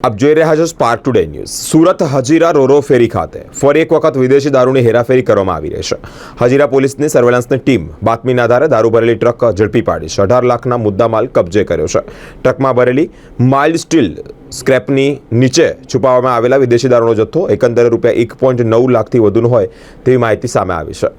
આપ જોઈ રહ્યા છો Spark Today News. Surat Hazira roro ferry ખાતે ફરી એક વખત વિદેશી દારૂની હેરાફેરી કરવામાં આવી રહી છે। હજીરા પોલીસની સર્વેલન્સની ટીમ બાતમીના આધારે દારૂ ભરેલી ટ્રક ઝડપી પાડી છે। 18 લાખના મુદ્દામાલ કબજે કર્યો છે। ટ્રકમાં ભરેલી માઇલ્ડ સ્ટીલ સ્ક્રેપની નીચે છુપાવવામાં આવેલા વિદેશી દારૂનો જથ્થો એકંદરે રૂપિયા 1.9 લાખથી વધુનો હોય તેવી માહિતી સામે આવી છે।